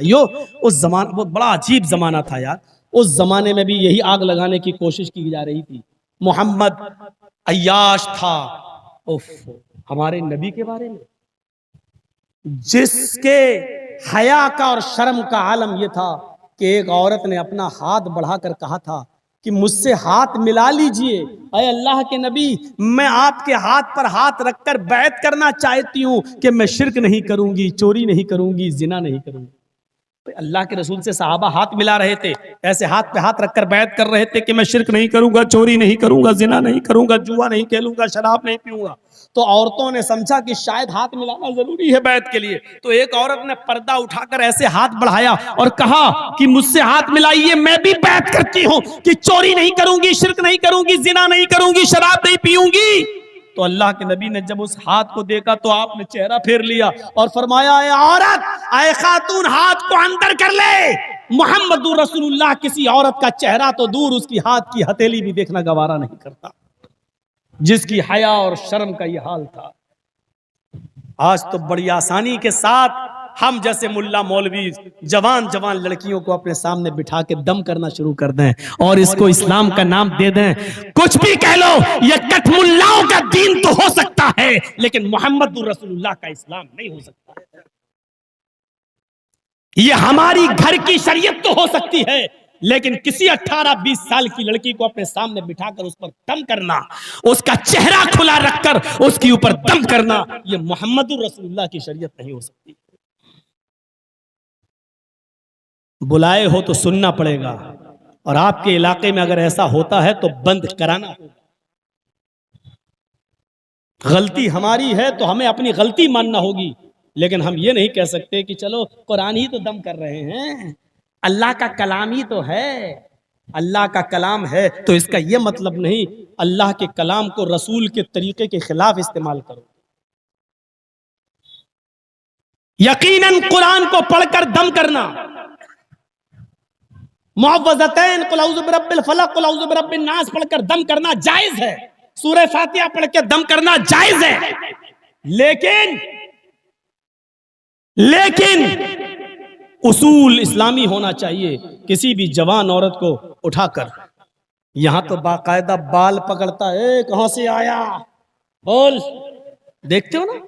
भाइयों उस जमाना वो बड़ा अजीब जमाना था यार। उस जमाने में भी यही आग लगाने की कोशिश की जा रही थी। मोहम्मद अय्याश था। उफ, हमारे नबी के बारे में जिसके हया का और शर्म का आलम यह था कि एक औरत ने अपना हाथ बढ़ाकर कहा था कि मुझसे हाथ मिला लीजिए, अय अल्लाह के नबी, मैं आपके हाथ पर हाथ रखकर बैत करना चाहती हूं कि मैं शिर्क नहीं करूंगी, चोरी नहीं करूंगी, जिना नहीं करूंगी। अल्लाह के रसूल से सहाबा हाथ मिला रहे थे, ऐसे हाथ पे हाथ रखकर बैत कर रहे थे कि मैं शिर्क नहीं करूंगा, चोरी नहीं करूंगा, जिना नहीं करूंगा, जुआ नहीं खेलूंगा, शराब नहीं पीऊंगा। तो औरतों ने समझा कि शायद हाथ मिलाना जरूरी है बैत के लिए। तो एक औरत ने पर्दा उठाकर ऐसे हाथ बढ़ाया और कहा कि मुझसे हाथ मिलाइए, मैं भी बैत करती हूं कि चोरी नहीं करूंगी, शिर्क नहीं करूंगी, जिना नहीं करूंगी, शराब नहीं पीऊंगी। तो अल्लाह के नबी ने जब उस हाथ को देखा तो आपने चेहरा फेर लिया और फरमाया, ऐ औरत, ऐ खातून, हाथ को अंदर कर ले। मुहम्मदुर रसूलुल्लाह किसी औरत का चेहरा तो दूर, उसकी हाथ की हथेली भी देखना गवारा नहीं करता, जिसकी हया और शर्म का यह हाल था। आज तो बड़ी आसानी के साथ हम जैसे मुल्ला मौलवी जवान जवान लड़कियों को अपने सामने बिठा के दम करना शुरू कर दें और इसको इस्लाम का नाम दे दें। कुछ भी कह लो, ये कठमुल्लाओं का दीन तो हो सकता है लेकिन मोहम्मदुर रसूलुल्लाह का इस्लाम नहीं हो सकता। ये हमारी घर की शरीयत तो हो सकती है लेकिन किसी 18-20 साल की लड़की को अपने सामने बिठाकर उस पर दम करना, उसका चेहरा खुला रखकर उसके ऊपर दम करना, ये मोहम्मदुर रसूलुल्लाह की शरीयत नहीं हो सकती। बुलाए हो तो सुनना पड़ेगा और आपके इलाके में अगर ऐसा होता है तो बंद कराना होगा। गलती हमारी है तो हमें अपनी गलती मानना होगी, लेकिन हम ये नहीं कह सकते कि चलो कुरान ही तो दम कर रहे हैं, अल्लाह का कलाम ही तो है। अल्लाह का कलाम है तो इसका यह मतलब नहीं अल्लाह के कलाम को रसूल के तरीके के खिलाफ इस्तेमाल करो। यकीनन कुरान को पढ़कर दम करना, मुअव्वज़तैन कुल औज़ु बिरब्बिल फलक कुल औज़ु बिरब्बिन नास पढ़कर दम करना जायज है, सूरह फातिहा पढ़ के दम करना जायज है, लेकिन उसूल इस्लामी होना चाहिए। किसी भी जवान औरत को उठाकर, यहां तो बाकायदा बाल पकड़ता है, कहां से आया बोल, देखते हो ना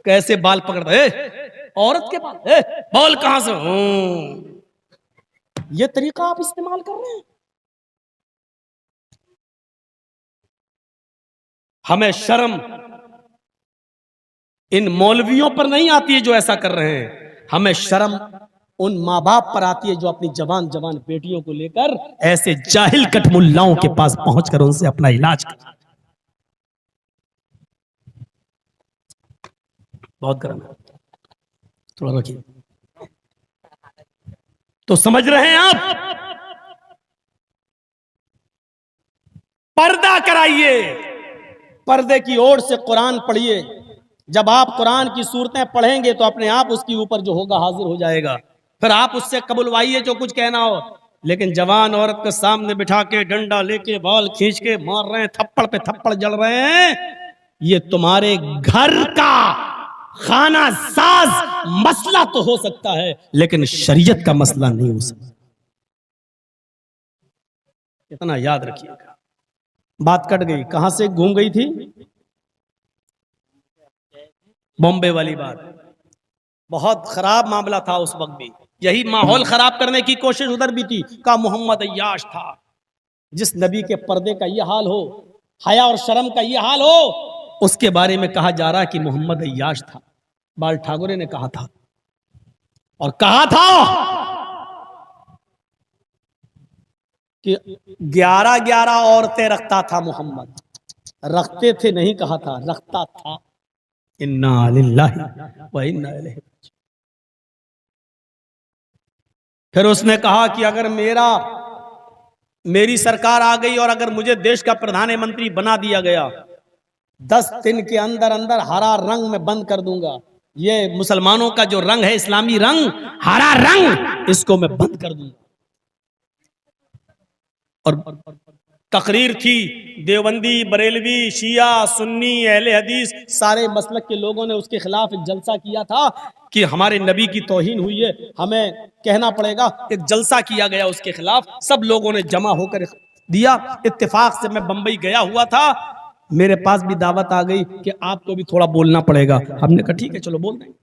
कैसे बाल पकड़ता है औरत के बाल, बोल कहां से, ये तरीका आप इस्तेमाल कर रहे हैं। हमें शर्म इन मौलवियों पर नहीं आती है जो ऐसा कर रहे हैं, हमें शर्म उन माँ बाप पर आती है जो अपनी जवान जवान बेटियों को लेकर ऐसे जाहिल कठमुल्लाओं के पास पहुंचकर उनसे अपना इलाज कर। बहुत गर्म है, थोड़ा रखिए। तो समझ रहे हैं आप, पर्दा कराइए, पर्दे की ओर से कुरान पढ़िए। जब आप कुरान की सूरतें पढ़ेंगे तो अपने आप उसके ऊपर जो होगा हाजिर हो जाएगा, फिर आप उससे कबुलवाइए जो कुछ कहना हो। लेकिन जवान औरत के सामने बिठा के डंडा लेके बाल खींच के मार रहे हैं, थप्पड़ पे थप्पड़ जड़ रहे हैं, ये तुम्हारे घर का खाना साज मसला तो हो सकता है लेकिन शरीयत का मसला नहीं हो सकता। इतना याद रखिएगा। बात कट गई, कहां से घूम गई थी, बॉम्बे वाली बात। बहुत खराब मामला था उस वक्त भी, यही माहौल खराब करने की कोशिश उधर भी थी। का मोहम्मद अय्याश था, जिस नबी के पर्दे का यह हाल हो, हया और शर्म का यह हाल हो, उसके बारे में कहा जा रहा कि मोहम्मद अय्याश था। बाल ठाकुरे ने कहा था, और कहा था कि 11-11 औरतें रखता था मोहम्मद, रखते थे नहीं कहा था, रखता था। इन्ना लिल्लाहि व इन्ना इलैहि राजिऊन। फिर उसने कहा कि अगर मेरी सरकार आ गई और अगर मुझे देश का प्रधानमंत्री बना दिया गया, 10 दिन के अंदर अंदर हरा रंग में बंद कर दूंगा। ये मुसलमानों का जो रंग है, इस्लामी रंग, हरा रंग, इसको मैं बंद कर दूंगा। और तकरीर थी, देवबंदी, बरेलवी, शिया, सुन्नी, अहले हदीस, सारे मसलक के लोगों ने उसके खिलाफ एक जलसा किया था कि हमारे नबी की तौहीन हुई है, हमें कहना पड़ेगा। एक जलसा किया गया उसके खिलाफ, सब लोगों ने जमा होकर दिया। इत्तेफाक से मैं बंबई गया हुआ था, मेरे पास भी दावत आ गई कि आपको भी थोड़ा बोलना पड़ेगा। हमने कहा ठीक है चलो बोल देंगे।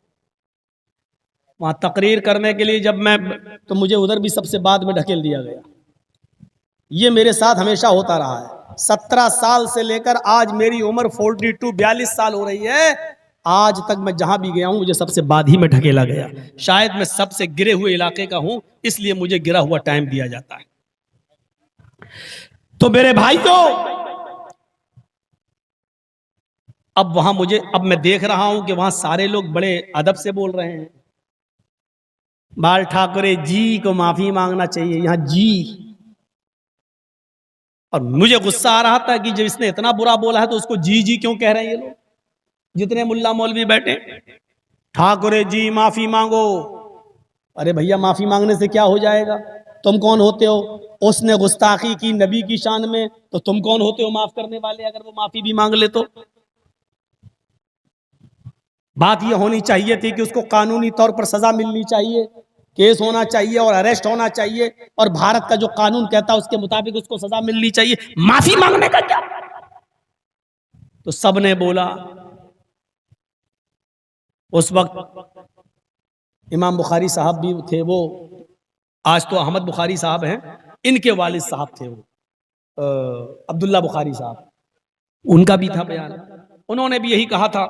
वहां तकरीर करने के लिए जब मैं, तो मुझे उधर भी सबसे बाद में ढकेल दिया गया। ये मेरे साथ हमेशा होता रहा है। 17 साल से लेकर आज मेरी उम्र 42 साल हो रही है, आज तक मैं जहां भी गया हूं मुझे सबसे बाद ही में ढकेला गया। शायद मैं सबसे गिरे हुए इलाके का हूं, इसलिए मुझे गिरा हुआ टाइम दिया जाता है। तो मेरे भाइयों, अब मैं देख रहा हूं कि वहां सारे लोग बड़े अदब से बोल रहे हैं। बाल ठाकरे जी को माफी मांगना चाहिए, यहां जी। और मुझे गुस्सा आ रहा था कि जब इसने इतना बुरा बोला है तो उसको जी जी क्यों कह रहे हैं ये लोग, जितने मुल्ला मौलवी बैठे। ठाकुरे जी माफी मांगो। अरे भैया माफी मांगने से क्या हो जाएगा? तुम कौन होते हो? उसने गुस्ताखी की नबी की शान में, तो तुम कौन होते हो माफ करने वाले? अगर वो माफी भी मांग ले तो बात यह होनी चाहिए थी कि उसको कानूनी तौर पर सजा मिलनी चाहिए, केस होना चाहिए और अरेस्ट होना चाहिए, और भारत का जो कानून कहता है उसके मुताबिक उसको सजा मिलनी चाहिए। माफी मांगने का क्या? तो सबने बोला। उस वक्त इमाम बुखारी साहब भी थे, वो आज तो अहमद बुखारी साहब हैं, इनके वालिद साहब थे वो अब्दुल्ला बुखारी साहब, उनका भी था बयान। उन्होंने भी यही कहा था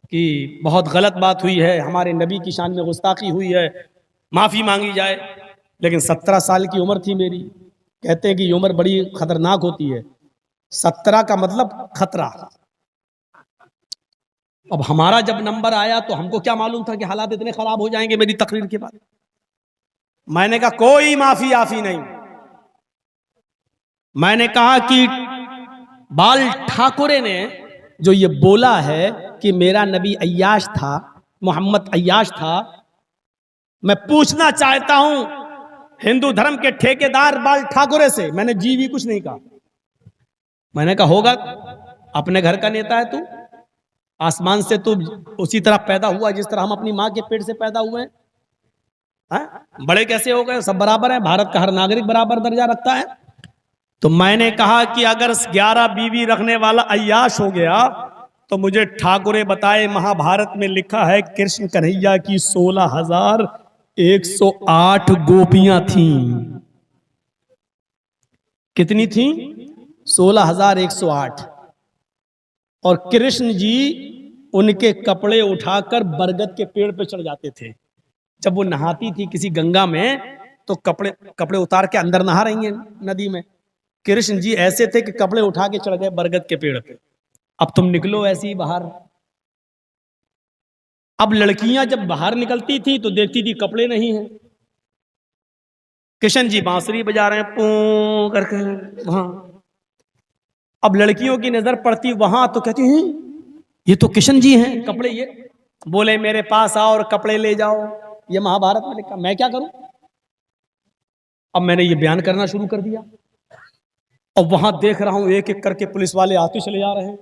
कि बहुत गलत बात हुई है, हमारे नबी की शान में गुस्ताखी हुई है, माफी मांगी जाए। लेकिन 17 साल की उम्र थी मेरी। कहते हैं कि ये उम्र बड़ी खतरनाक होती है। 17 का मतलब खतरा। अब हमारा जब नंबर आया तो हमको क्या मालूम था कि हालात इतने खराब हो जाएंगे मेरी तकरीर के बाद। मैंने कहा कोई माफी आफी नहीं। मैंने कहा कि बाल ठाकुरे ने जो ये बोला है कि मेरा नबी अय्याश था, मोहम्मद अय्याश था, मैं पूछना चाहता हूं हिंदू धर्म के ठेकेदार बाल ठाकुरे से। मैंने जी भी कुछ नहीं कहा। मैंने कहा होगा, अपने घर का नेता है तू, आसमान से तू उसी तरह पैदा हुआ जिस तरह हम अपनी मां के पेट से पैदा हुए हैं। बड़े कैसे हो गए? सब बराबर है, भारत का हर नागरिक बराबर दर्जा रखता है। तो मैंने कहा कि अगर 11 बीवी रखने वाला अय्याश हो गया तो मुझे ठाकुरे बताए महाभारत में लिखा है कृष्ण कन्हैया की 16,108 गोपियां थीं। कितनी थीं? 16,108। और कृष्ण जी उनके कपड़े उठाकर बरगद के पेड़ पे चढ़ जाते थे। जब वो नहाती थी किसी गंगा में तो कपड़े उतार के अंदर नहा रही हैं नदी में, कृष्ण जी ऐसे थे कि कपड़े उठा के चढ़ गए बरगद के पेड़ पे। अब तुम निकलो ऐसे ही बाहर। अब लड़कियां जब बाहर निकलती थी तो देखती थी कपड़े नहीं हैं। कृष्ण जी बांसुरी बजा रहे हैं पू करके वहां। अब लड़कियों की नजर पड़ती वहां तो कहती हैं ये तो कृष्ण जी हैं, कपड़े ये। बोले मेरे पास आओ और कपड़े ले जाओ, ये महाभारत में लिखा। मैं क्या करूं? अब मैंने ये बयान करना शुरू कर दिया। और वहां देख रहा हूं एक एक करके पुलिस वाले आते चले जा रहे हैं।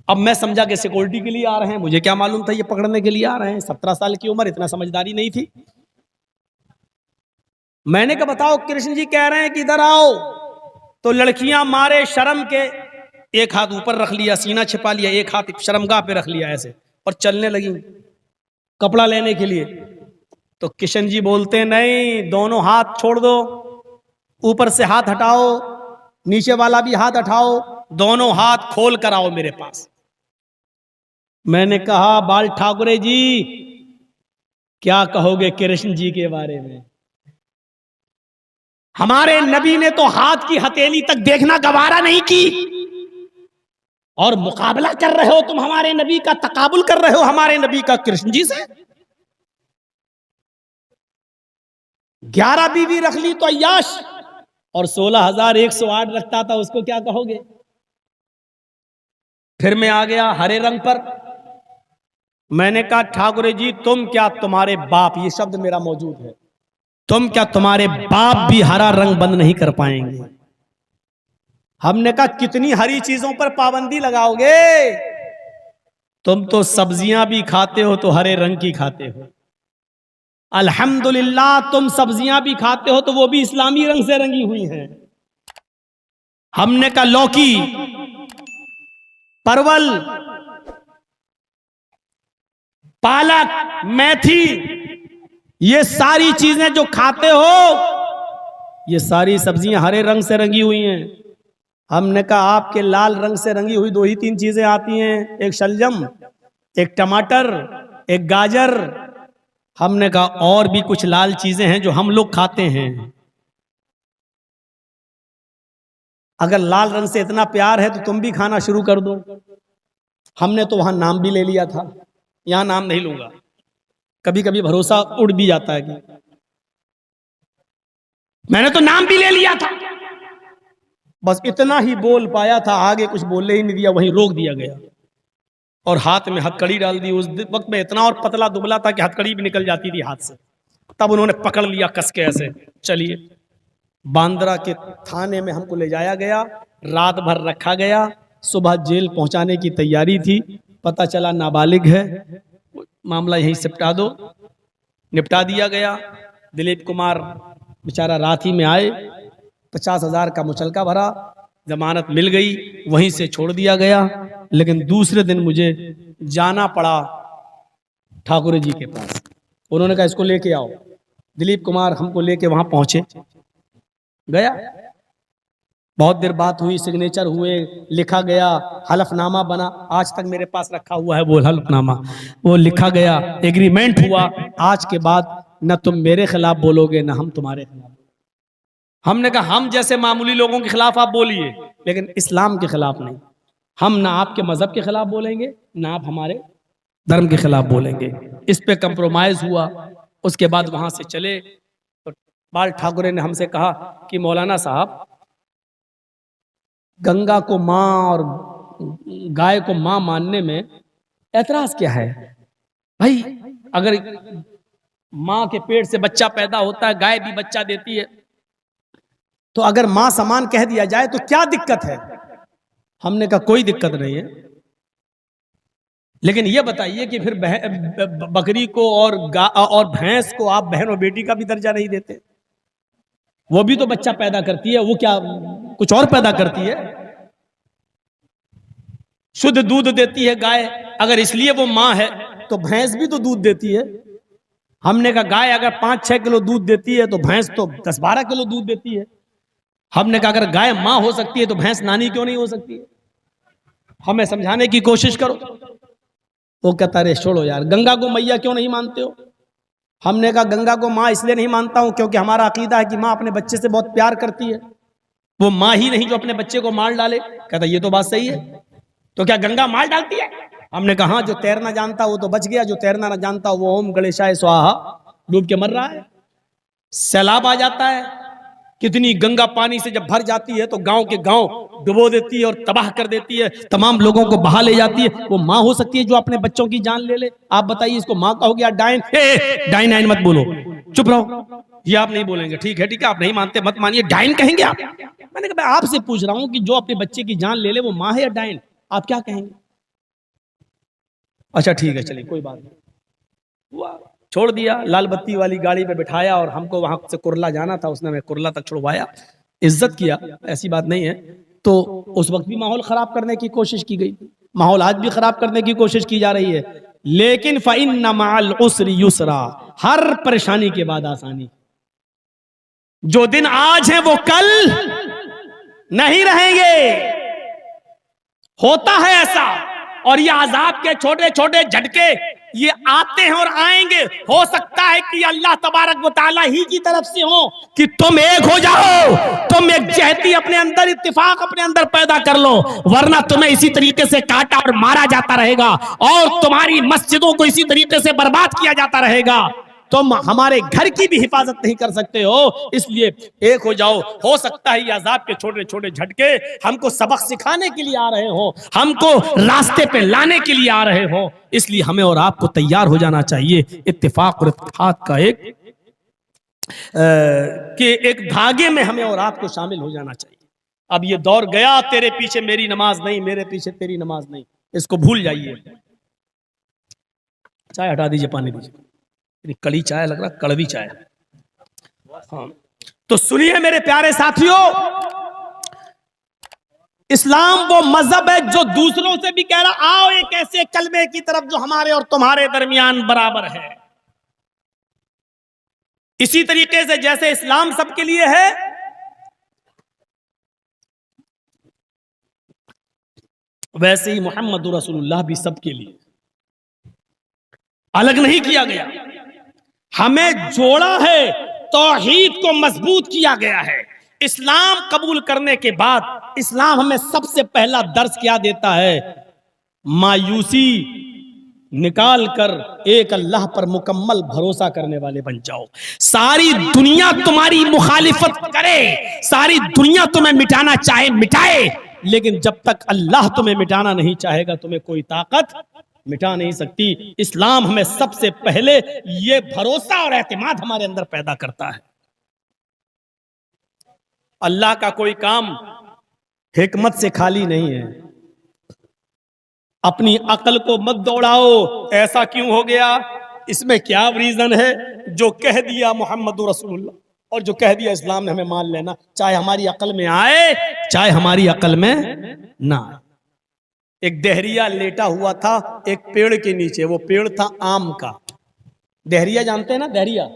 अब मैं समझा कि सिक्योरिटी के लिए आ रहे हैं, मुझे क्या मालूम था ये पकड़ने के लिए आ रहे हैं। 17 साल की उम्र, इतना समझदारी नहीं थी। मैंने कहा बताओ, कृष्ण जी कह रहे हैं कि इधर आओ। तो लड़कियां मारे शर्म के एक हाथ ऊपर रख लिया, सीना छिपा लिया, एक हाथ शर्मगाह पे रख लिया ऐसे, और चलने लगी कपड़ा लेने के लिए। तो किशन जी बोलते नहीं, दोनों हाथ छोड़ दो, ऊपर से हाथ हटाओ, नीचे वाला भी हाथ हटाओ, दोनों हाथ खोल कर आओ मेरे पास। मैंने कहा बाल ठाकुरे जी क्या कहोगे कृष्ण जी के बारे में? हमारे नबी ने तो हाथ की हथेली तक देखना गवारा नहीं की, और मुकाबला कर रहे हो तुम हमारे नबी का, तकाबुल कर रहे हो हमारे नबी का कृष्ण जी से। 11 बीवी रख ली तो अय्याश, और 16,108 रखता था, उसको क्या कहोगे? फिर मैं आ गया हरे रंग पर। मैंने कहा ठाकुरे जी तुम क्या, तुम्हारे बाप, ये शब्द मेरा मौजूद है, तुम क्या, तुम्हारे बाप भी हरा रंग बंद नहीं कर पाएंगे। हमने कहा कितनी हरी चीजों पर पाबंदी लगाओगे? तुम तो सब्जियां भी खाते हो तो हरे रंग की खाते हो। अल्हम्दुलिल्लाह तुम सब्जियां भी खाते हो तो वो भी इस्लामी रंग से रंगी हुई हैं। हमने कहा लौकी, परवल, पालक, मेथी, ये सारी चीजें जो खाते हो ये सारी सब्जियां हरे रंग से रंगी हुई हैं। हमने कहा आपके लाल रंग से रंगी हुई दो ही तीन चीजें आती हैं, एक शलजम, एक टमाटर, एक गाजर। हमने कहा और भी कुछ लाल चीजें हैं जो हम लोग खाते हैं। अगर लाल रंग से इतना प्यार है तो तुम भी खाना शुरू कर दो। हमने तो वहां नाम भी ले लिया था, यहां नाम नहीं लूंगा, कभी कभी भरोसा उड़ भी जाता है कि मैंने तो नाम भी ले लिया था। बस इतना ही बोल पाया था, आगे कुछ बोलने ही नहीं दिया, वहीं रोक दिया गया और हाथ में हथकड़ी डाल दी। उस वक्त में इतना और पतला दुबला था कि हथकड़ी भी निकल जाती थी हाथ से। तब उन्होंने पकड़ लिया कस के ऐसे, चलिए। बांद्रा के थाने में हमको ले जाया गया, रात भर रखा गया। सुबह जेल पहुंचाने की तैयारी थी, पता चला नाबालिग है, मामला यहीं सिपटा दो, निपटा दिया गया। दिलीप कुमार बेचारा रात ही में आए, 50,000 का मुचलका भरा, जमानत मिल गई, वहीं से छोड़ दिया गया। लेकिन दूसरे दिन मुझे जाना पड़ा ठाकुर जी के पास। उन्होंने कहा इसको लेके आओ। दिलीप कुमार हमको लेके वहां पहुंचे, गया, बहुत देर बात हुई, सिग्नेचर हुए, लिखा गया, हलफनामा बना। आज तक मेरे पास रखा हुआ है वो हलफनामा, वो लिखा गया, एग्रीमेंट हुआ। आज के बाद न तुम मेरे खिलाफ बोलोगे न हम तुम्हारे खिलाफ। हमने कहा हम जैसे मामूली लोगों के खिलाफ आप बोलिए, लेकिन इस्लाम के खिलाफ नहीं। हम ना आपके मजहब के खिलाफ बोलेंगे, ना आप हमारे धर्म के खिलाफ बोलेंगे। इस पे कंप्रोमाइज हुआ। उसके बाद वहां से चले तो बाल ठाकुरे ने हमसे कहा कि मौलाना साहब, गंगा को माँ और गाय को माँ मानने में ऐतराज क्या है? भाई अगर माँ के पेट से बच्चा पैदा होता है, गाय भी बच्चा देती है, तो अगर माँ समान कह दिया जाए तो क्या दिक्कत है? हमने कहा कोई दिक्कत नहीं है, लेकिन ये बताइए कि फिर बकरी को और भैंस को आप बहन और बेटी का भी दर्जा नहीं देते? वो भी तो बच्चा पैदा करती है, वो क्या कुछ और पैदा करती है? शुद्ध दूध देती है गाय, अगर इसलिए वो माँ है तो भैंस भी तो दूध देती है। हमने कहा गाय अगर 5-6 किलो दूध देती है तो भैंस तो 10-12 किलो दूध देती है। हमने कहा अगर गाय माँ हो सकती है तो भैंस नानी क्यों नहीं हो सकती है? हमें समझाने की कोशिश करो। वो कहता रे छोड़ो यार, गंगा को मैया क्यों नहीं मानते हो? हमने कहा गंगा को माँ इसलिए नहीं मानता हूं क्योंकि हमारा अकीदा है कि माँ अपने बच्चे से बहुत प्यार करती है, वो माँ ही नहीं जो अपने बच्चे को मार डाले। कहता ये तो बात सही है, तो क्या गंगा मार डालती है? हमने कहा हाँ, जो तैरना जानता वो तो बच गया, जो तैरना ना जानता वो ओम गणेशाय स्वाहा डूब के मर रहा है। सैलाब आ जाता है, कितनी गंगा पानी से जब भर जाती है तो गांव के गांव डुबो देती है और तबाह कर देती है, तमाम लोगों को बहा ले जाती है। वो माँ हो सकती है जो अपने बच्चों की जान ले ले? आप बताइए, इसको माँ कहोगे या डाइन? डाइन आइन मत बोलो, चुप रहो। ये आप नहीं बोलेंगे, ठीक है ठीक है, आप नहीं मानते मत मानिए, डाइन कहेंगे आप? मैंने कहा मैं आपसे पूछ रहा हूं कि जो अपने बच्चे की जान ले ले वो माँ है या डाइन? आप क्या कहेंगे? अच्छा ठीक है, चलिए कोई बात नहीं। छोड़ दिया, लाल बत्ती वाली गाड़ी पे बिठाया और हमको वहां से कुरला जाना था, उसने हमें कुरला तक छुड़वाया, इज्जत किया, ऐसी बात नहीं है। तो उस वक्त भी माहौल खराब करने की कोशिश की गई, माहौल आज भी खराब करने की कोशिश की जा रही है। लेकिन फ़इन्न मअल उस्रि युसरा, हर परेशानी के बाद आसानी। जो दिन आज है वो कल नहीं रहेंगे, होता है ऐसा। और ये अजाब के छोटे छोटे झटके ये आते हैं और आएंगे। हो सकता है कि अल्लाह तबारक व तआला ही की तरफ से हो कि तुम एक हो जाओ, तुम एक जहती अपने अंदर, इत्तिफाक अपने अंदर पैदा कर लो, वरना तुम्हें इसी तरीके से काटा और मारा जाता रहेगा और तुम्हारी मस्जिदों को इसी तरीके से बर्बाद किया जाता रहेगा। तुम हमारे घर की भी हिफाजत नहीं कर सकते हो, इसलिए एक हो जाओ। हो सकता है ये अजाब के छोटे छोटे झटके हमको सबक सिखाने के लिए आ रहे हो, हमको रास्ते पे लाने के लिए आ रहे हो, इसलिए हमें और आपको तैयार हो जाना चाहिए। इत्तेफाक और इत्तेहाद का एक धागे में हमें और आपको शामिल हो जाना चाहिए। अब ये दौर गया, तेरे पीछे मेरी नमाज नहीं, मेरे पीछे तेरी नमाज नहीं, इसको भूल जाइए। चाय हटा दीजिए, पानी दीजिए, कड़ी चाय लग रहा, कड़वी चाय। हाँ, तो सुनिए मेरे प्यारे साथियों, इस्लाम वो मजहब है जो दूसरों से भी कह रहा, आओ एक ऐसे कलमे की तरफ जो हमारे और तुम्हारे दरमियान बराबर है। इसी तरीके से जैसे इस्लाम सबके लिए है, वैसे ही मोहम्मद रसूलुल्लाह भी सबके लिए, अलग नहीं किया गया, हमें जोड़ा है, तौहीद को मजबूत किया गया है। इस्लाम कबूल करने के बाद इस्लाम हमें सबसे पहला दर्स क्या देता है? मायूसी निकाल कर एक अल्लाह पर मुकम्मल भरोसा करने वाले बन जाओ। सारी दुनिया तुम्हारी मुखालिफत करे, सारी दुनिया तुम्हें मिटाना चाहे मिटाए, लेकिन जब तक अल्लाह तुम्हें मिटाना नहीं चाहेगा, तुम्हें कोई ताकत मिटा नहीं सकती। इस्लाम हमें सबसे पहले ये भरोसा और एतमाद हमारे अंदर पैदा करता है। अल्लाह का कोई काम हिकमत से खाली नहीं है। अपनी अकल को मत दौड़ाओ, ऐसा क्यों हो गया, इसमें क्या रीजन है। जो कह दिया मोहम्मद रसूलुल्लाह और जो कह दिया इस्लाम ने, हमें मान लेना, चाहे हमारी अकल में आए चाहे हमारी अकल में ना आए। एक दहरिया लेटा हुआ था एक पेड़ के नीचे, वो पेड़ था आम का। दहरिया जानते हैं ना, दहरिया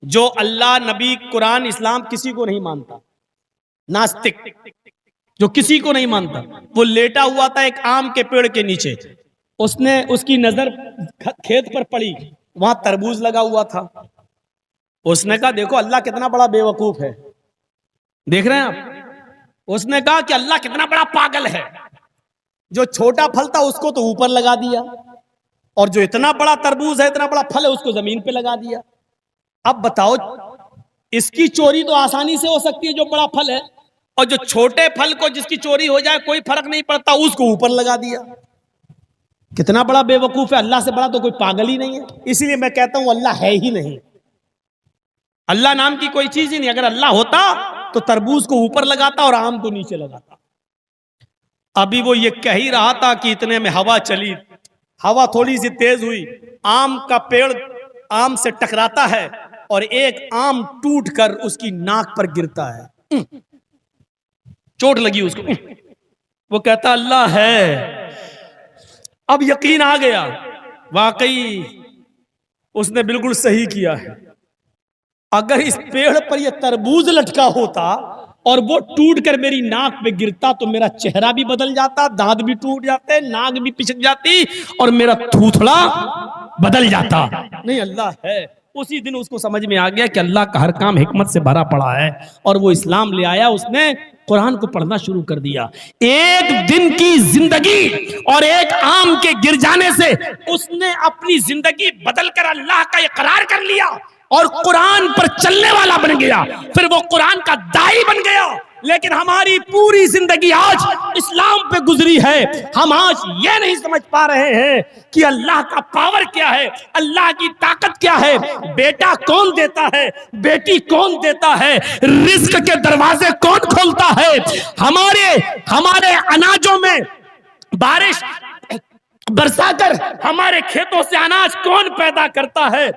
जो अल्लाह, नबी, कुरान, इस्लाम किसी को नहीं मानता, नास्तिक जो किसी को नहीं मानता, वो लेटा हुआ था एक आम के पेड़ के नीचे। उसकी नजर खेत पर पड़ी, वहां तरबूज लगा हुआ था। उसने कहा देखो अल्लाह कितना बड़ा बेवकूफ है, देख रहे हैं आप। उसने कहा कि अल्लाह कितना बड़ा पागल है, जो छोटा फल था उसको तो ऊपर लगा दिया, और जो इतना बड़ा तरबूज है, इतना बड़ा फल है, उसको जमीन पे लगा दिया। अब बताओ, इसकी चोरी तो आसानी से हो सकती है जो बड़ा फल है, और जो छोटे फल को जिसकी चोरी हो जाए कोई फर्क नहीं पड़ता, उसको ऊपर लगा दिया। कितना बड़ा बेवकूफ है, अल्लाह से बड़ा तो कोई पागल ही नहीं है। इसीलिए मैं कहता हूं अल्लाह है ही नहीं, अल्लाह नाम की कोई चीज ही नहीं। अगर अल्लाह होता तो तरबूज को ऊपर लगाता और आम को नीचे लगाता। अभी वो ये कह ही रहा था कि इतने में हवा चली, हवा थोड़ी सी तेज हुई, आम का पेड़ आम से टकराता है और एक आम टूटकर उसकी नाक पर गिरता है, चोट लगी उसको। वो कहता अल्लाह है। अब यकीन आ गया, वाकई उसने बिल्कुल सही किया है। अगर इस पेड़ पर यह तरबूज लटका होता और वो टूट कर मेरी नाक पे गिरता तो मेरा चेहरा भी बदल जाता, दांत भी टूट जाते, नाक भी पिचक जाती और मेरा थूथड़ा बदल जाता। नहीं, अल्लाह है। उसी दिन उसको समझ में आ गया कि अल्लाह का हर काम हिकमत से भरा पड़ा है, और वो इस्लाम ले आया। उसने कुरान को पढ़ना शुरू कर दिया। एक दिन की जिंदगी और एक आम के गिर जाने से उसने अपनी जिंदगी बदलकर अल्लाह का इकरार कर लिया और कुरान पर चलने वाला बन गया। फिर वो कुरान का दाई बन गया। लेकिन हमारी पूरी जिंदगी आज इस्लाम पे गुजरी है। हम आज ये नहीं समझ पा रहे हैं कि अल्लाह का पावर क्या है, अल्लाह की ताकत क्या है, बेटा कौन देता है, बेटी कौन देता है, रिस्क के दरवाजे कौन खोलता है, हमारे अनाजों में बारिश बरसाकर हमारे खेतों से अनाज कौन पैदा करता है,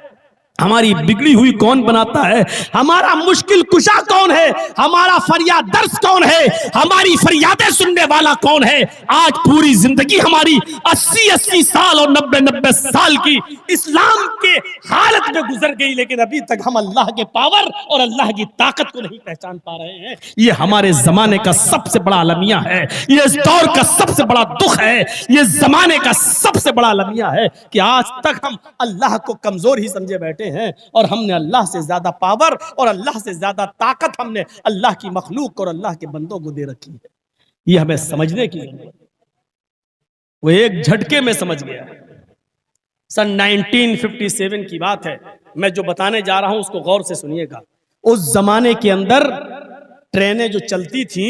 हमारी बिगड़ी हुई कौन बनाता है, हमारा मुश्किल कुशा कौन है, हमारा फरियाद दर्द कौन है, हमारी फरियादें सुनने वाला कौन है। आज पूरी जिंदगी हमारी 80-80 साल और 90-90 साल की इस्लाम के हालत में गुजर गई, लेकिन अभी तक हम अल्लाह के पावर और अल्लाह की ताकत को नहीं पहचान पा रहे हैं। ये हमारे जमाने का सबसे बड़ा अलमिया है, ये इस दौर का सबसे बड़ा दुख है, ये जमाने का सबसे बड़ा अलमिया है कि आज तक हम अल्लाह को कमजोर ही समझे बैठे हैं, और हमने अल्लाह से ज्यादा पावर और अल्लाह से ज्यादा ताकत हमने अल्लाह की मखलूक और अल्लाह के बंदों को दे रखी है। ये हमें समझने की जरूरत है। वो एक झटके में समझ गया। सन 1957 की बात है, मैं जो बताने जा रहा हूं उसको गौर से सुनिएगा। उस जमाने के अंदर ट्रेनें जो चलती थी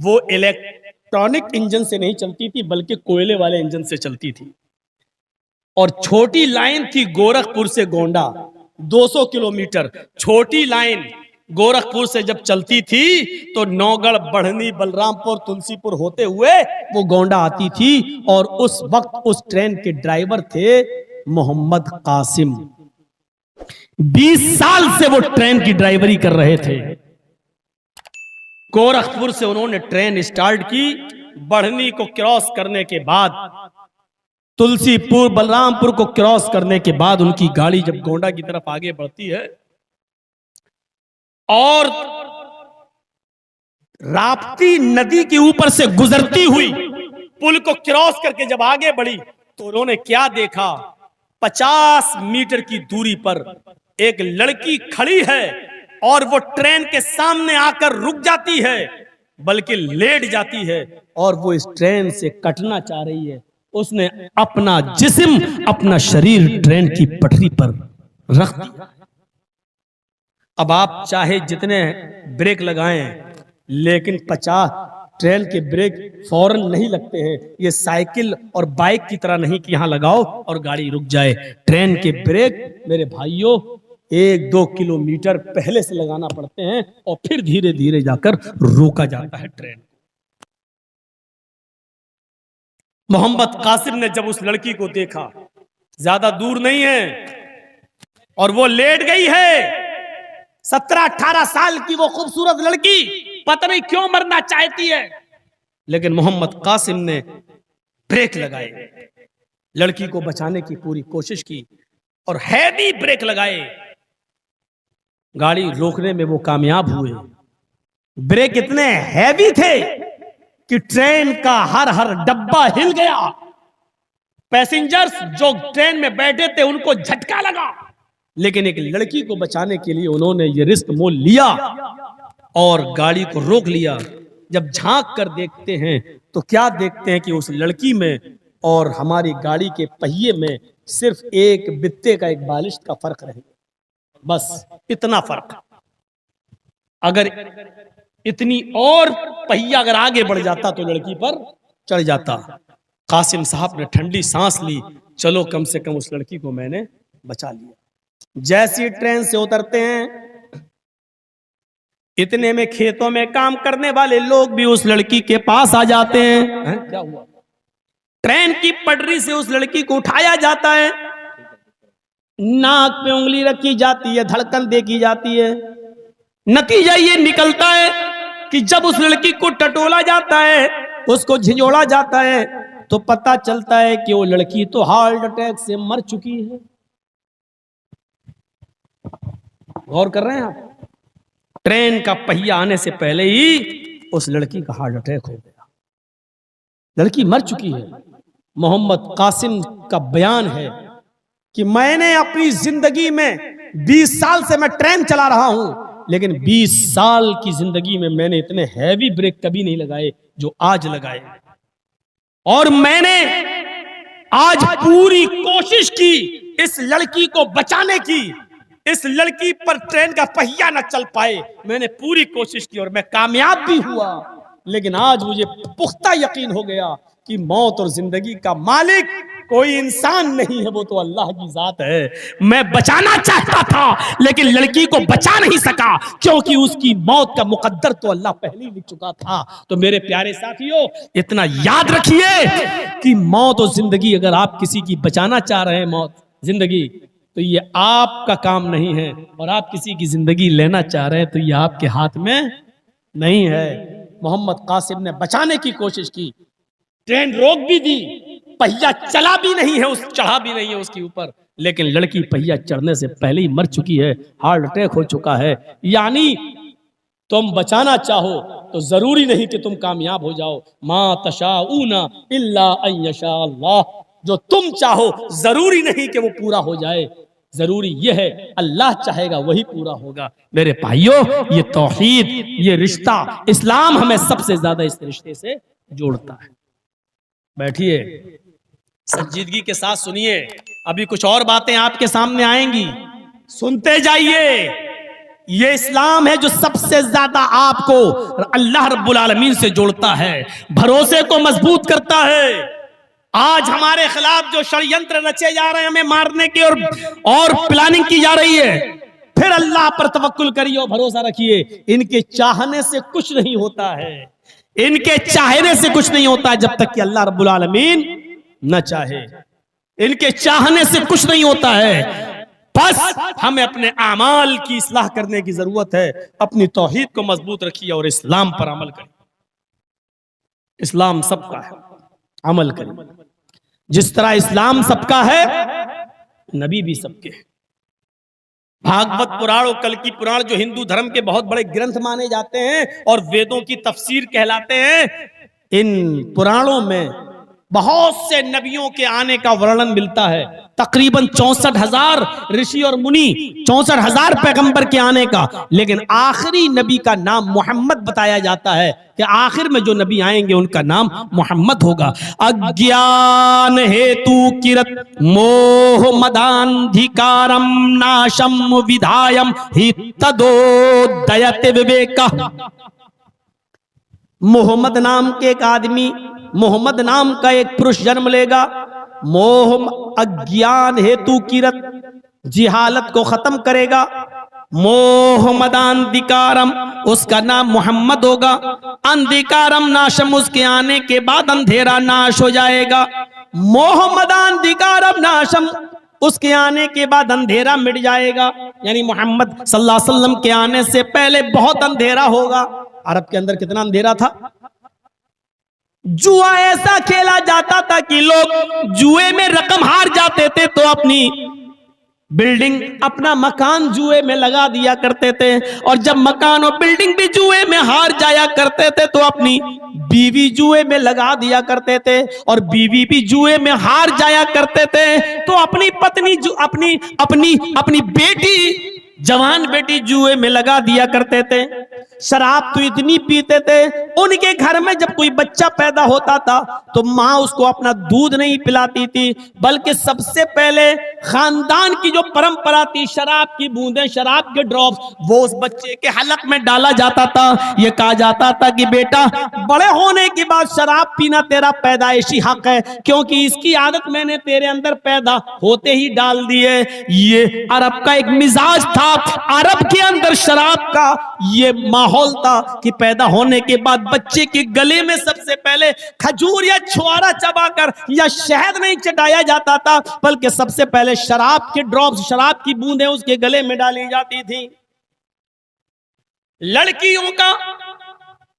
वो इलेक्ट्रॉनिक इंजन से नहीं चलती थी, बल्कि कोयले वाले इंजन से चलती थी। और छोटी लाइन थी गोरखपुर से गोंडा, 200 किलोमीटर छोटी लाइन। गोरखपुर से जब चलती थी तो नौगढ़, बढ़नी, बलरामपुर, तुलसीपुर होते हुए वो गोंडा आती थी। और उस वक्त उस ट्रेन के ड्राइवर थे मोहम्मद कासिम। 20 साल से वो ट्रेन की ड्राइवरी कर रहे थे। गोरखपुर से उन्होंने ट्रेन स्टार्ट की। बढ़नी को क्रॉस करने के बाद, तुलसीपुर, बलरामपुर को क्रॉस करने के बाद उनकी गाड़ी जब गोंडा की तरफ आगे बढ़ती है और राप्ती नदी के ऊपर से गुजरती हुई पुल को क्रॉस करके जब आगे बढ़ी तो उन्होंने क्या देखा? 50 मीटर की दूरी पर एक लड़की खड़ी है और वो ट्रेन के सामने आकर रुक जाती है, बल्कि लेट जाती है और वो इस ट्रेन से कटना चाह रही है। उसने अपना जिस्म, अपना शरीर ट्रेन की पटरी पर रख दिया। अब आप चाहे जितने ब्रेक लगाएं, लेकिन 50 ट्रेन के ब्रेक फौरन नहीं लगते हैं। ये साइकिल और बाइक की तरह नहीं कि यहां लगाओ और गाड़ी रुक जाए। ट्रेन के ब्रेक मेरे भाइयों 1-2 किलोमीटर पहले से लगाना पड़ते हैं और फिर धीरे धीरे जाकर रोका जाता है ट्रेन। मोहम्मद कासिम ने जब उस लड़की को देखा, ज्यादा दूर नहीं है और वो लेट गई है। 17-18 साल की वो खूबसूरत लड़की पता नहीं क्यों मरना चाहती है, लेकिन मोहम्मद कासिम ने ब्रेक लगाए, लड़की को बचाने की पूरी कोशिश की और हैवी ब्रेक लगाए। गाड़ी रोकने में वो कामयाब हुए। ब्रेक इतने हैवी थे कि ट्रेन का हर डब्बा हिल गया। पैसेंजर्स जो ट्रेन में बैठे थे उनको झटका लगा, लेकिन एक लड़की को बचाने के लिए उन्होंने ये रिस्क मोल लिया और गाड़ी को रोक लिया। जब झांक कर देखते हैं तो क्या देखते हैं कि उस लड़की में और हमारी गाड़ी के पहिए में सिर्फ एक बित्ते का, एक बालिश का फर्क रहे, बस इतना फर्क। अगर इतनी और पहिया अगर आगे बढ़ जाता तो लड़की पर चढ़ जाता। कासिम साहब ने ठंडी सांस ली, चलो कम से कम उस लड़की को मैंने बचा लिया। जैसी ट्रेन से उतरते हैं, इतने में खेतों में काम करने वाले लोग भी उस लड़की के पास आ जाते हैं। क्या हुआ? ट्रेन की पटरी से उस लड़की को उठाया जाता है, नाक पे उंगली रखी जाती है, धड़कन देखी जाती है। नतीजा ये निकलता है कि जब उस लड़की को टटोला जाता है, उसको झिझोड़ा जाता है, तो पता चलता है कि वो लड़की तो हार्ट अटैक से मर चुकी है। गौर कर रहे हैं आप? ट्रेन का पहिया आने से पहले ही उस लड़की का हार्ट अटैक हो गया, लड़की मर चुकी है। मोहम्मद कासिम का बयान है कि मैंने अपनी जिंदगी में 20 साल से मैं ट्रेन चला रहा हूं, लेकिन 20 साल की जिंदगी में मैंने इतने हैवी ब्रेक कभी नहीं लगाए जो आज लगाए। और मैंने आज पूरी कोशिश की इस लड़की को बचाने की। इस लड़की पर ट्रेन का पहिया न चल पाए, मैंने पूरी कोशिश की और मैं कामयाब भी हुआ। लेकिन आज मुझे पुख्ता यकीन हो गया कि मौत और जिंदगी का मालिक कोई इंसान नहीं है, वो तो अल्लाह की जात है। मैं बचाना चाहता था लेकिन लड़की को बचा नहीं सका, क्योंकि उसकी मौत का मुकद्दर तो अल्लाह पहले ही लिख चुका था। तो मेरे प्यारे साथियों, इतना याद रखिए कि मौत और जिंदगी, अगर आप किसी की बचाना चाह रहे हैं मौत जिंदगी, तो ये आपका काम नहीं है, और आप किसी की जिंदगी लेना चाह रहे हैं तो ये आपके हाथ में नहीं है। मोहम्मद कासिम ने बचाने की कोशिश की, ट्रेन रोक भी दी, पहिया चला भी नहीं है, चढ़ा भी नहीं है उसके ऊपर, लेकिन लड़की पहिया चढ़ने से पहले ही मर चुकी है, हार्ट अटैक हो चुका है। यानी तुम बचाना चाहो तो जरूरी नहीं कि तुम कामयाब हो जाओ। मा तशाऊना इल्ला अन यशा अल्लाह, जो तुम चाहो जरूरी नहीं कि वो पूरा हो जाए, जरूरी यह है अल्लाह चाहेगा वही पूरा होगा। मेरे भाइयों, ये तौहीद, ये रिश्ता, इस्लाम हमें सबसे ज्यादा इस रिश्ते से जोड़ता है। बैठिए, संजीदगी के साथ सुनिए, अभी कुछ और बातें आपके सामने आएंगी, सुनते जाइए। ये इस्लाम है जो सबसे ज्यादा आपको अल्लाह रब्बुल आलमीन से जोड़ता है, भरोसे को मजबूत करता है। आज हमारे खिलाफ जो षड्यंत्र रचे जा रहे हैं, हमें मारने की और प्लानिंग की जा रही है, फिर अल्लाह पर तवक्कुल करिए और भरोसा रखिए। इनके चाहने से कुछ नहीं होता है, इनके चाहने से कुछ नहीं होता है जब तक कि अल्लाह रब्बुल आलमीन न चाहे। इनके चाहने से कुछ नहीं होता है। बस हमें अपने आमाल की इस्लाह करने की जरूरत है। अपनी तौहीद को मजबूत रखिए और इस्लाम पर अमल करिए। इस्लाम सबका है, अमल करिए। जिस तरह इस्लाम सबका है, नबी भी सबके हैं। भागवत पुराण और कल की पुराण जो हिंदू धर्म के बहुत बड़े ग्रंथ माने जाते हैं और वेदों की तफसीर कहलाते हैं, इन पुराणों में बहुत से नबियों के आने का वर्णन मिलता है। तकरीबन 64,000 ऋषि और मुनि, 64,000 पैगंबर के आने का, लेकिन आखिरी नबी का नाम मोहम्मद बताया जाता है कि आखिर में जो नबी आएंगे उनका नाम मोहम्मद होगा। अज्ञान हेतु किरत मोह मदान्धिकारम नाशम विधायम हि तदोदयते विवेका। मोहम्मद नाम के एक आदमी, मोहम्मद नाम का एक पुरुष जन्म लेगा। मोह अज्ञान हेतु किरत, जिहालत को खत्म करेगा। मोह मदान्धिकारम, उसका नाम मोहम्मद होगा। अंधिकारम नाशम, उसके आने के बाद अंधेरा नाश हो जाएगा। मोह मदान्धिकारम नाशम, उसके आने के बाद अंधेरा मिट जाएगा। यानी मोहम्मद सल्लल्लाहु अलैहि वसल्लम के आने से पहले बहुत अंधेरा होगा। अरब के अंदर कितना अंधेरा था? जुआ ऐसा खेला जाता था कि लोग जुए में रकम हार जाते थे तो अपनी बिल्डिंग, अपना मकान जुए में लगा दिया करते थे। और जब मकान और बिल्डिंग भी जुए में हार जाया करते थे तो अपनी बीवी जुए में लगा दिया करते थे। और बीवी भी जुए में हार जाया करते थे तो अपनी पत्नी, अपनी अपनी अपनी बेटी, जवान बेटी जुए में लगा दिया करते थे। शराब तो इतनी पीते थे, उनके घर में जब कोई बच्चा पैदा होता था तो माँ उसको अपना दूध नहीं पिलाती थी, बल्कि सबसे पहले खानदान की जो परंपरा थी, शराब की बूंदें, शराब के ड्रॉप्स, वो उस बच्चे के हलक में डाला जाता था। ये कहा जाता था कि बेटा, बड़े होने के बाद शराब पीना तेरा पैदाइशी हक है, क्योंकि इसकी आदत मैंने तेरे अंदर पैदा होते ही डाल दी है। ये अरब का एक मिजाज था। अरब के अंदर शराब का ये माहौल था कि पैदा होने के बाद बच्चे के गले में सबसे पहले खजूर या छुआरा चबाकर या शहद नहीं चटाया जाता था, बल्कि सबसे पहले शराब के ड्रॉप्स, शराब की बूंदें उसके गले में डाली जाती थी। लड़कियों का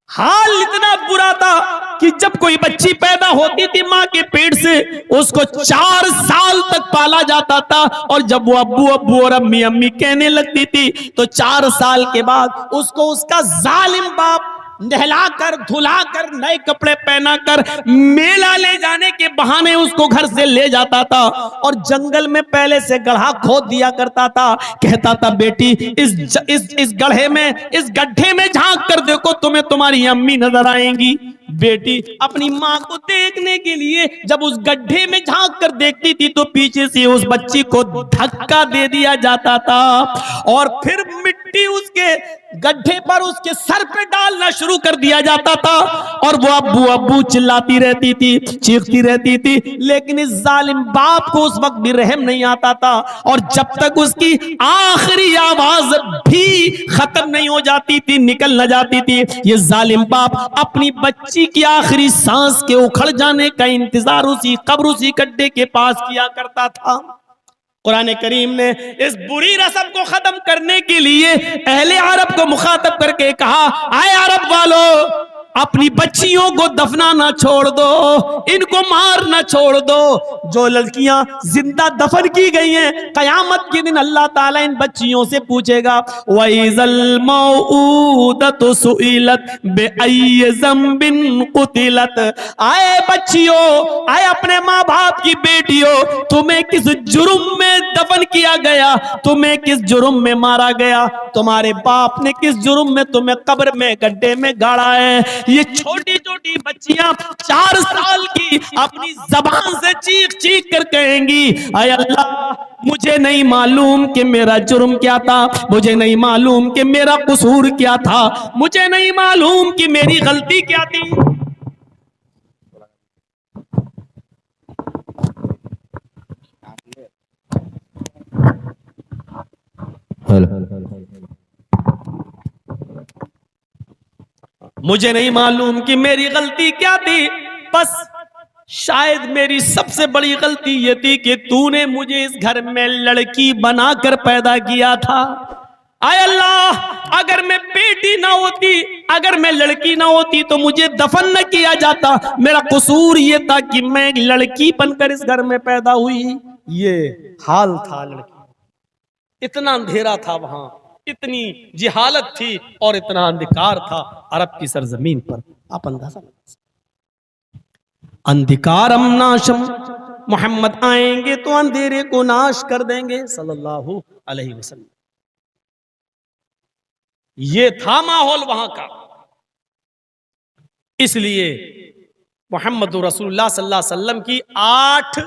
हाल इतना बुरा था कि जब कोई बच्ची पैदा होती थी मां के पेट से, उसको 4 साल तक पाला जाता था। और जब वो अब्बू अब्बू और अम्मी अम्मी कहने लगती थी तो 4 साल के बाद उसको उसका जालिम बाप नहलाकर धुलाकर नए कपड़े पहनाकर मेला ले जाने के बहाने उसको घर से ले जाता था और जंगल में पहले से गड्ढा खोद दिया करता था। कहता था, बेटी इस गड्ढे में, इस गड्ढे में झांक कर देखो, तुम्हें तुम्हारी अम्मी नजर आएंगी। बेटी अपनी माँ को देखने के लिए जब उस गड्ढे में झांक कर देखती थी तो पीछे से उस बच्ची को धक्का दे दिया जाता था और फिर मिट्टी उसके गड्ढे पर उसके सर पे डालना शुरू कर दिया जाता था और वो अब्बू अब्बू चिल्लाती रहती थी, चीखती रहती थी। लेकिन इस जालिम बाप को उस वक्त भी रहम नहीं आता था और जब तक उसकी आखिरी आवाज भी खत्म नहीं हो जाती थी, निकल न जाती थी, ये जालिम बाप अपनी बच्ची की आखिरी सांस के उखड़ जाने का इंतजार उसी कब्र, उसी गड्ढे के पास किया करता था। कुरान करीम ने इस बुरी रस्म को खत्म करने के लिए अहले अरब को मुखातब करके कहा, आए अरब वालों, अपनी बच्चियों को दफनाना छोड़ दो, इनको मारना छोड़ दो। जो लड़कियां जिंदा दफन की गई हैं, कयामत के दिन अल्लाह ताला इन बच्चियों से पूछेगा, वइज़ल मौऊदतु सुइलत बिअय्यि ज़ंबिन कुतिलत। आए बच्चियों, आए अपने माँ बाप की बेटियों, तुम्हें किस जुर्म में दफन किया गया, तुम्हें किस जुर्म में मारा गया, तुम्हारे बाप ने किस जुर्म में तुम्हें कब्र में गड्ढे में गाड़ा है। ये छोटी छोटी बच्चियां 4 साल की अपनी जबान से चीख चीख कर कहेंगी, आय अल्लाह, मुझे नहीं मालूम कि मेरा जुर्म क्या था, मुझे नहीं मालूम कि मेरा कसूर क्या था, मुझे नहीं मालूम कि मेरी गलती क्या थी। हेलो मुझे नहीं मालूम कि मेरी गलती क्या थी, बस शायद मेरी सबसे बड़ी गलती ये थी कि तूने मुझे इस घर में लड़की बनाकर पैदा किया था। आय अल्लाह, अगर मैं बेटी ना होती, अगर मैं लड़की ना होती तो मुझे दफन न किया जाता। मेरा कसूर ये था कि मैं एक लड़की बनकर इस घर में पैदा हुई। ये हाल था लड़की। इतना अंधेरा था वहां, इतनी जिहालत थी और इतना अंधकार था अरब की सरजमीन पर। आप अंदाजा लगा, अंधकारम नाशम, मोहम्मद आएंगे तो अंधेरे को नाश कर देंगे सल्लल्लाहु अलैहि वसल्लम। ये था माहौल वहां का। इसलिए मोहम्मद रसूलुल्लाह सल्लल्लाहु अलैहि वसल्लम की 8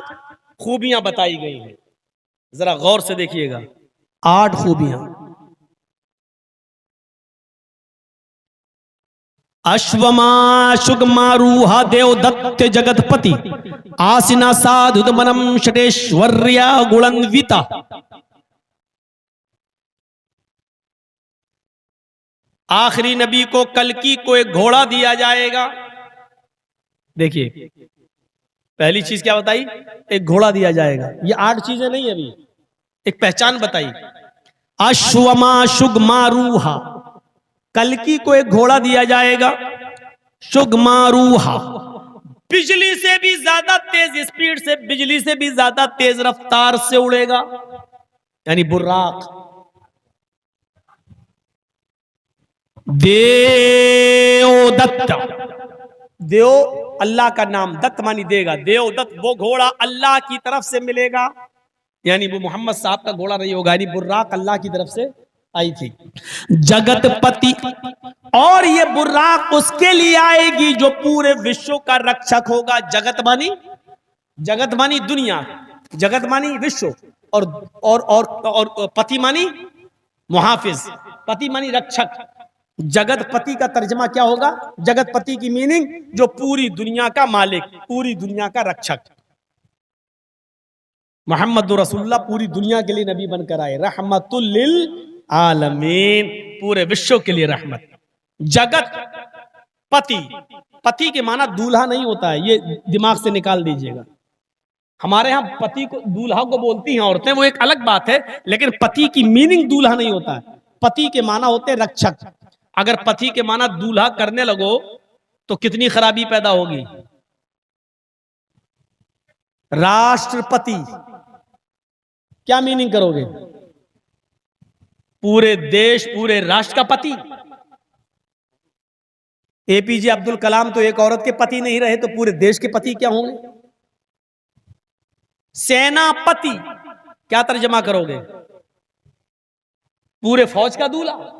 खूबियां बताई गई हैं। जरा गौर से देखिएगा, 8 खूबियां। अश्वमा शुगमारूहा देवदत्त जगतपति आसिना साधुदमनम षटेश्वर्या गुणन्विता। आखिरी नबी को कल्कि को एक घोड़ा दिया जाएगा। देखिए, पहली चीज क्या बताई? एक घोड़ा दिया जाएगा। ये 8 चीजें नहीं, अभी एक पहचान बताई। अश्वमा शुगमारूहा, कल्कि को एक घोड़ा दिया जाएगा। शुगमारूहा, बिजली से भी ज्यादा तेज स्पीड से, बिजली से भी ज्यादा तेज रफ्तार से उड़ेगा, यानी बुर्राक। देवदत्त, देव अल्लाह का नाम, दत्त मानी देगा। देवदत्त वो घोड़ा अल्लाह की तरफ से मिलेगा, यानी वो मोहम्मद साहब का घोड़ा नहीं होगा, यानी बुर्राक अल्लाह की तरफ से आई थी। जगतपति, और ये बुर्राक उसके लिए आएगी जो पूरे विश्व का रक्षक होगा। जगत मानी, जगत मानी दुनिया, जगत मानी विश्व, और पति मानी मुहाफिज, पति मानी रक्षक। जगतपति का तर्जमा क्या होगा? जगतपति की मीनिंग जो पूरी दुनिया का मालिक, पूरी दुनिया का रक्षक। मोहम्मद रसूलुल्लाह पूरी दुनिया के लिए नबी बनकर आए, रहमतुल लिल आलमीन, पूरे विश्व के लिए रहमत। जगत पति, पति के माना दूल्हा नहीं होता है, ये दिमाग से निकाल दीजिएगा। हमारे यहां पति को, दूल्हा को बोलती हैं औरतें, वो एक अलग बात है, लेकिन पति की मीनिंग दूल्हा नहीं होता है। पति के माना होते रक्षक। अगर पति के माना दूल्हा करने लगो तो कितनी खराबी पैदा होगी। राष्ट्रपति, क्या मीनिंग करोगे? पूरे देश, पूरे राष्ट्र का पति। एपीजे अब्दुल कलाम तो एक औरत के पति नहीं रहे, तो पूरे देश के पति क्या होंगे? सेनापति, क्या तर्जमा करोगे? पूरे फौज का दूल्हा।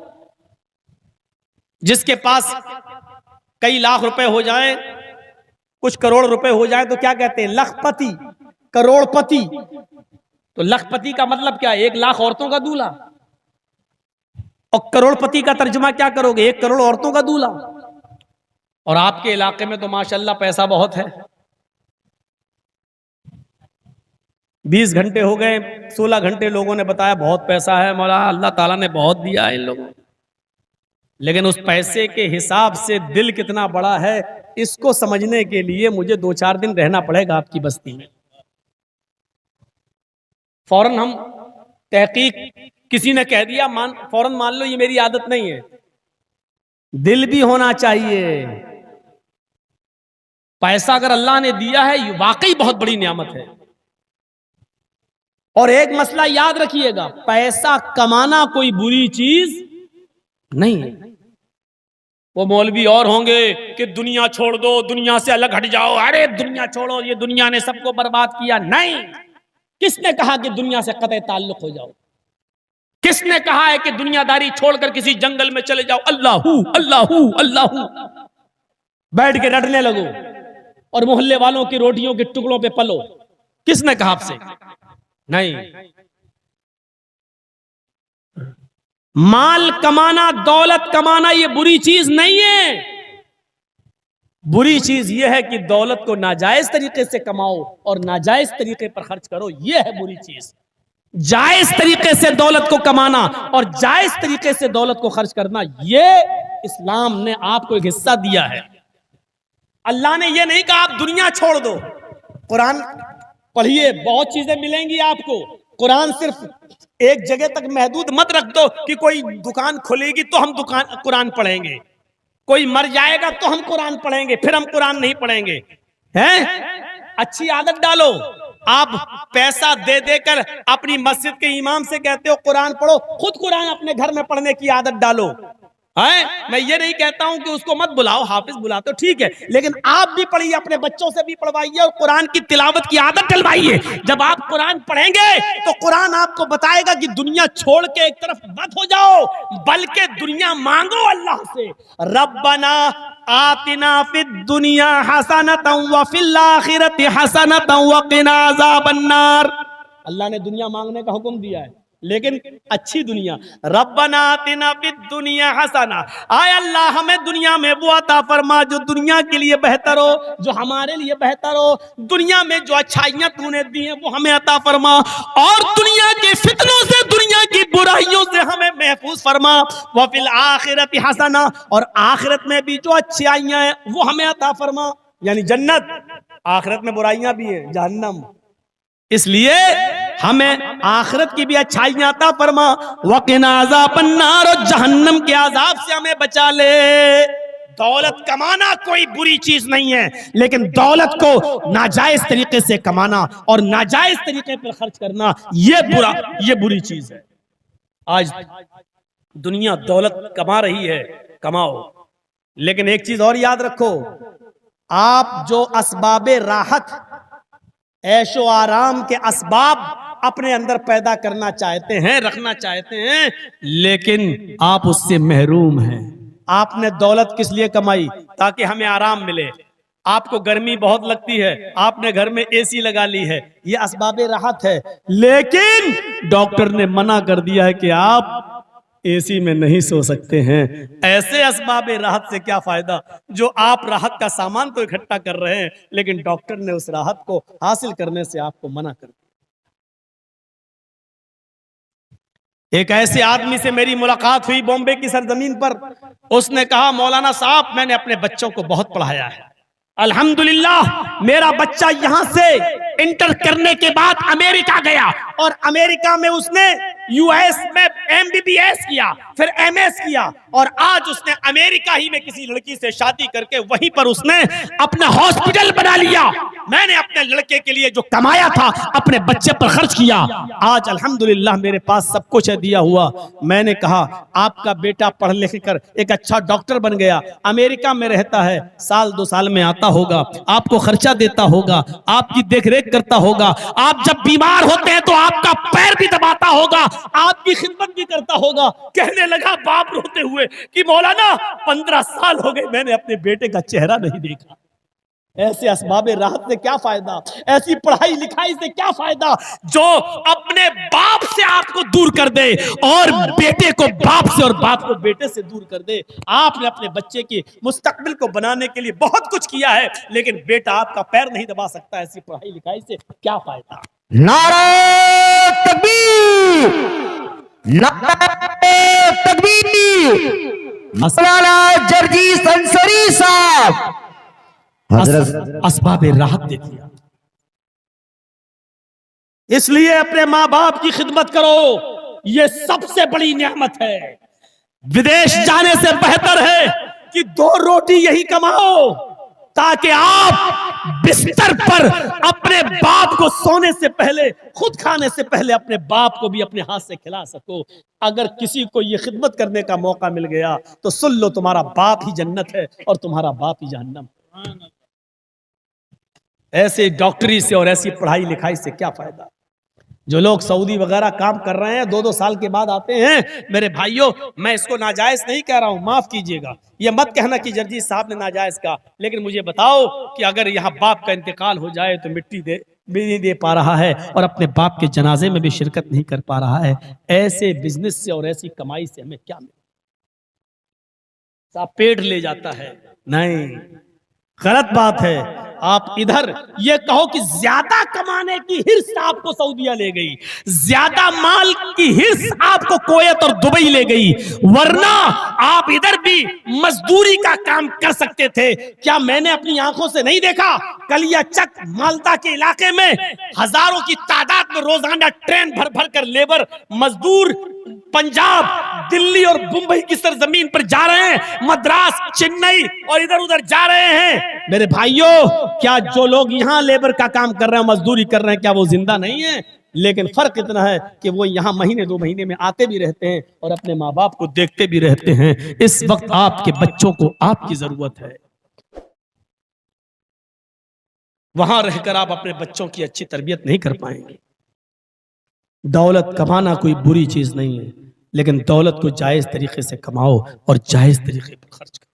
जिसके पास कई लाख रुपए हो जाएं, कुछ करोड़ रुपए हो जाएं, तो क्या कहते हैं? लखपति, करोड़पति। तो लखपति का मतलब क्या है? 1 लाख औरतों का दूल्हा। और करोड़पति का तर्जुमा क्या करोगे? 1 करोड़ औरतों का दूल्हा। और आपके इलाके में तो माशाल्लाह पैसा बहुत है। 20 घंटे हो गए, 16 घंटे लोगों ने बताया बहुत पैसा है मौला, अल्लाह ताला ने बहुत दिया है इन लोगों को। लेकिन उस पैसे के हिसाब से दिल कितना बड़ा है, इसको समझने के लिए मुझे 2-4 दिन रहना पड़ेगा आपकी बस्ती में। फौरन हम तहकीक, किसी ने कह दिया फौरन मान लो, ये मेरी आदत नहीं है। दिल भी होना चाहिए। पैसा अगर अल्लाह ने दिया है, ये वाकई बहुत बड़ी नियामत है। और एक मसला याद रखिएगा, पैसा कमाना कोई बुरी चीज नहीं है। वो मौलवी और होंगे कि दुनिया छोड़ दो, दुनिया से अलग हट जाओ, अरे दुनिया छोड़ो, ये दुनिया ने सबको बर्बाद किया। नहीं, किसने कहा कि दुनिया से कतई ताल्लुक हो जाओ? किसने कहा है कि दुनियादारी छोड़कर किसी जंगल में चले जाओ, अल्लाहू अल्लाहू अल्लाहू बैठ के रटने लगो और मोहल्ले वालों की रोटियों के टुकड़ों पे पलो? किसने कहा आपसे? नहीं। माल कमाना, दौलत कमाना ये बुरी चीज नहीं है। बुरी चीज यह है कि दौलत को नाजायज तरीके से कमाओ और नाजायज तरीके पर खर्च करो, यह है बुरी चीज। जायज तरीके से दौलत को कमाना और जायज तरीके से दौलत को खर्च करना, यह इस्लाम ने आपको एक हिस्सा दिया है। अल्लाह ने ये नहीं कहा आप दुनिया छोड़ दो, कुरान पढ़िए, बहुत चीजें मिलेंगी आपको। कुरान सिर्फ एक जगह तक महदूद मत रख दो कि कोई दुकान खुलेगी तो हम दुकान कुरान पढ़ेंगे, कोई मर जाएगा तो हम कुरान पढ़ेंगे, फिर हम कुरान नहीं पढ़ेंगे। हैं? अच्छी आदत डालो। आप पैसा दे देकर अपनी मस्जिद के इमाम से कहते हो कुरान पढ़ो, खुद कुरान अपने घर में पढ़ने की आदत डालो। है? मैं ये नहीं कहता हूं कि उसको मत बुलाओ, हाफिज बुलाते हो ठीक है, लेकिन आप भी पढ़िए, अपने बच्चों से भी पढ़वाइए और कुरान की तिलावत की आदत डलवाइए। जब आप कुरान पढ़ेंगे तो कुरान आपको बताएगा कि दुनिया छोड़ के एक तरफ मत हो जाओ, बल्कि दुनिया मांगो अल्लाह से। रब्बना आतिना फिद दुनिया हसनतन व फिल आखिरति हसनतन व क़िना अज़ाबन्नार। अल्लाह ने दुनिया मांगने का हुक्म दिया है, लेकिन अच्छी दुनिया। रब्बना आतिना फिद दुनिया हसना, आय अल्लाह हमें दुनिया में वो अता फरमा जो दुनिया के लिए बेहतर हो, जो हमारे लिए बेहतर हो। दुनिया में जो अच्छाइयां तूने दी हैं वो हमें अता फरमा, और दुनिया के फितनों से, दुनिया की बुराइयों से हमें महफूज फरमा। व फिल आखिरति हसना, और आखिरत में भी जो अच्छाइयां हैं वो हमें अता फरमा, यानी जन्नत। आखिरत में बुराइयां भी हैं, जहन्नम। इसलिए हमें आखिरत की भी अच्छाइयां अता फरमा, वक़िना अज़ाबन्नार, और जहन्नम के अजाब से हमें बचा ले। दौलत कमाना कोई बुरी चीज नहीं है, लेकिन दौलत को नाजायज तरीके से कमाना और नाजायज तरीके पर खर्च करना ये बुरी चीज है। आज दुनिया दौलत कमा रही है, कमाओ, लेकिन एक चीज और याद रखो, आप जो असबाबे राहत, ऐशो आराम के असबाब अपने अंदर पैदा करना चाहते हैं, रखना चाहते हैं, लेकिन आप उससे महरूम हैं। आपने दौलत किस लिए कमाई? ताकि हमें आराम मिले। आपको गर्मी बहुत लगती है, आपने घर में एसी लगा ली है, ये असबाबे राहत है, लेकिन डॉक्टर ने मना कर दिया है कि आप एसी में नहीं सो सकते हैं। ऐसे असबाबे राहत से क्या फायदा, जो आप राहत का सामान तो इकट्ठा कर रहे हैं, लेकिन डॉक्टर ने उस राहत को हासिल करने से आपको मना कर दिया। एक ऐसे आदमी से मेरी मुलाकात हुई बॉम्बे की सरजमीन पर। उसने कहा, मौलाना साहब मैंने अपने बच्चों को बहुत पढ़ाया है, अल्हम्दुलिल्लाह मेरा बच्चा यहां से इंटर करने के बाद अमेरिका गया, और अमेरिका में उसने यूएस में एमबीबीएस किया, फिर एमएस किया, और आज उसने अमेरिका ही में किसी लड़की से शादी करके वहीं पर उसने अपना हॉस्पिटल बना लिया। मैंने अपने लड़के के लिए जो कमाया था अपने बच्चे पर खर्च किया। आज अल्हम्दुलिल्लाह मेरे पास सब कुछ है दिया हुआ। मैंने कहा, आपका बेटा पढ़ लिख कर एक अच्छा डॉक्टर बन गया, अमेरिका में रहता है, साल 2 साल में आता होगा, आपको खर्चा देता होगा, आपकी देखरेख करता होगा, आप जब बीमार होते हैं तो आपका पैर भी दबाता होगा, आपकी खिदमत भी करता होगा। कहने लगा बाप रोते हुए कि मौलाना 15 साल हो गए मैंने अपने बेटे का चेहरा नहीं देखा। ऐसे असबाबे राहत से क्या फायदा, ऐसी पढ़ाई लिखाई से क्या फायदा जो अपने बाप से आपको दूर कर दे और बेटे को बाप से और बाप को बेटे से दूर कर दे। आपने अपने बच्चे की मुस्तकबिल को बनाने के लिए बहुत कुछ किया है, लेकिन बेटा आपका पैर नहीं दबा सकता। ऐसी पढ़ाई लिखाई से क्या फायदा। नारे तकबीर, नारे तकबीर। मौलाना जर्जीस अंसारी साहब असबाबे राहत देखिए। इसलिए अपने माँ बाप की खिदमत करो, ये सबसे बड़ी नेमत है। विदेश जाने से बेहतर है कि 2 रोटी यही कमाओ, ताकि आप बिस्तर पर अपने बाप को सोने से पहले, खुद खाने से पहले अपने बाप को भी अपने हाथ से खिला सको। अगर किसी को यह खिदमत करने का मौका मिल गया तो सुन लो, तुम्हारा बाप ही जन्नत है और तुम्हारा बाप ही जहन्नम। ऐसे डॉक्टरी से और ऐसी पढ़ाई लिखाई से क्या फायदा। जो लोग सऊदी वगैरह काम कर रहे हैं, 2-2 साल के बाद आते हैं, मेरे भाइयों मैं इसको नाजायज नहीं कह रहा हूं, माफ कीजिएगा, ये मत कहना कि जर्जीस साहब ने नाजायज कहा, लेकिन मुझे बताओ कि अगर यहाँ बाप का इंतकाल हो जाए तो मिट्टी भी नहीं दे पा रहा है और अपने बाप के जनाजे में भी शिरकत नहीं कर पा रहा है। ऐसे बिजनेस से और ऐसी कमाई से हमें क्या मिले? पेट ले जाता है नहीं। गलत बात है। आप इधर ये कहो कि ज्यादा कमाने की हिर्स आपको सऊदीया ले गई, ज्यादा माल की हिर्स आपको कुवैत और दुबई ले गई, वरना आप इधर भी मजदूरी का काम कर सकते थे। क्या मैंने अपनी आंखों से नहीं देखा? कलियाचक मालदा के इलाके में हजारों की तादाद में रोजाना ट्रेन भर भर कर लेबर मजदूर पंजाब, दिल्ली और मुंबई की सरजमीन पर जा रहे हैं, मद्रास, चेन्नई और इधर उधर जा रहे हैं। मेरे भाइयों, क्या जो लोग यहां लेबर का काम कर रहे हैं, मजदूरी कर रहे हैं, क्या वो जिंदा नहीं है? लेकिन फर्क इतना है कि वो यहां महीने 2 महीने में आते भी रहते हैं और अपने माँ बाप को देखते भी रहते हैं। इस वक्त आपके बच्चों को आपकी जरूरत है। वहां रहकर आप अपने बच्चों की अच्छी तरबियत नहीं कर पाएंगे। दौलत कमाना कोई बुरी चीज नहीं है, लेकिन दौलत को जायज तरीके से कमाओ और जायज तरीके पर खर्च करो।